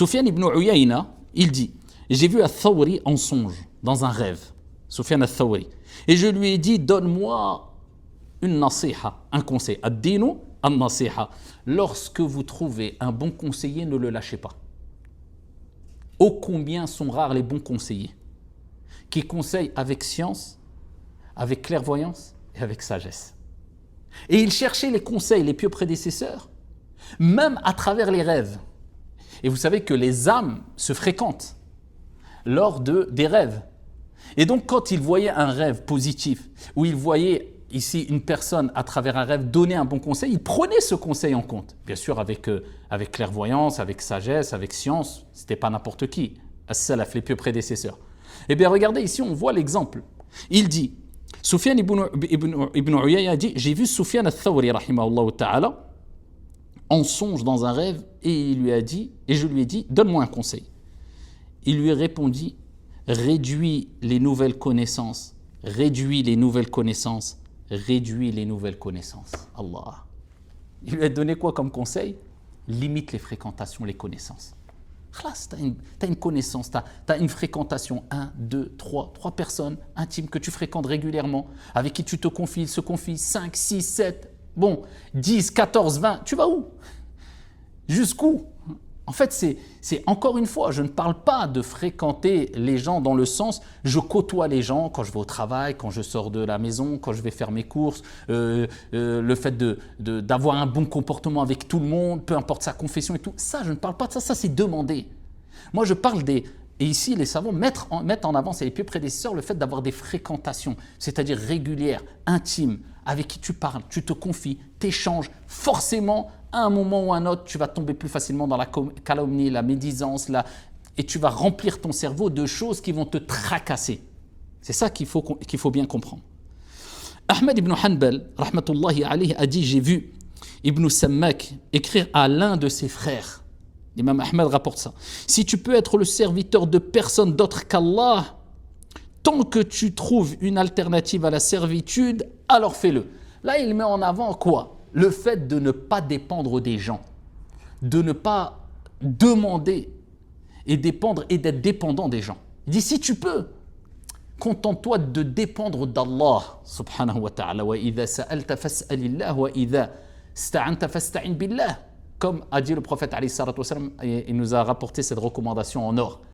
Sufyan ibn Uyayna, il dit, j'ai vu Al-Thawri en songe, dans un rêve, Sufyan Al-Thawri, et je lui ai dit, donne-moi une nasiha, un conseil. Ad-dinu an-nasiha. Lorsque vous trouvez un bon conseiller, ne le lâchez pas. Ô combien sont rares les bons conseillers qui conseillent avec science, avec clairvoyance et avec sagesse. Et il cherchait les conseils, les pieux prédécesseurs, même à travers les rêves. Et vous savez que les âmes se fréquentent lors des rêves. Et donc quand il voyait un rêve positif, où il voyait ici une personne à travers un rêve donner un bon conseil, il prenait ce conseil en compte. Bien sûr avec clairvoyance, avec sagesse, avec science, c'était pas n'importe qui. As-salaf, les pieux prédécesseurs. Eh bien regardez ici, on voit l'exemple. Il dit, Sufyan ibn Uyayya dit, j'ai vu Sufyan al-Thawri, rahimahullah ta'ala, en songe dans un rêve, et je lui ai dit, donne-moi un conseil. Il lui répondit, réduis les nouvelles connaissances, réduis les nouvelles connaissances, réduis les nouvelles connaissances. Allah. Il lui a donné quoi comme conseil? Limite les fréquentations, les connaissances. Tu as une connaissance, tu as une fréquentation, 1, 2, 3 personnes intimes que tu fréquentes régulièrement, avec qui tu te confies, ils se confient, 5, 6, 7, bon, 10, 14, 20, tu vas où? Jusqu'où? En fait, c'est encore une fois, je ne parle pas de fréquenter les gens dans le sens, je côtoie les gens quand je vais au travail, quand je sors de la maison, quand je vais faire mes courses, le fait d'avoir un bon comportement avec tout le monde, peu importe sa confession et tout, ça je ne parle pas de ça, ça c'est demandé. Moi je parle et ici les savants mettent en avant, c'est les pieux prédécesseurs, le fait d'avoir des fréquentations, c'est-à-dire régulières, intimes, avec qui tu parles, tu te confies, t'échanges, forcément, à un moment ou à un autre, tu vas tomber plus facilement dans la calomnie, la médisance, et tu vas remplir ton cerveau de choses qui vont te tracasser. C'est ça qu'il faut bien comprendre. Ahmed ibn Hanbal, rahmatullahi alayhi, a dit, j'ai vu Ibn Sammak écrire à l'un de ses frères. L'imam Ahmed rapporte ça. Si tu peux être le serviteur de personne d'autre qu'Allah, tant que tu trouves une alternative à la servitude, alors fais-le. Là, il met en avant quoi? Le fait de ne pas dépendre des gens, de ne pas demander et dépendre et d'être dépendant des gens. Il dit, si tu peux, contente-toi de dépendre d'Allah, subhanahu wa ta'ala. Wa idha sa'alta fas'alillah wa idha sta'anta fasta'in billah. Comme a dit le prophète, alayhi salatu wa salam, il nous a rapporté cette recommandation en or.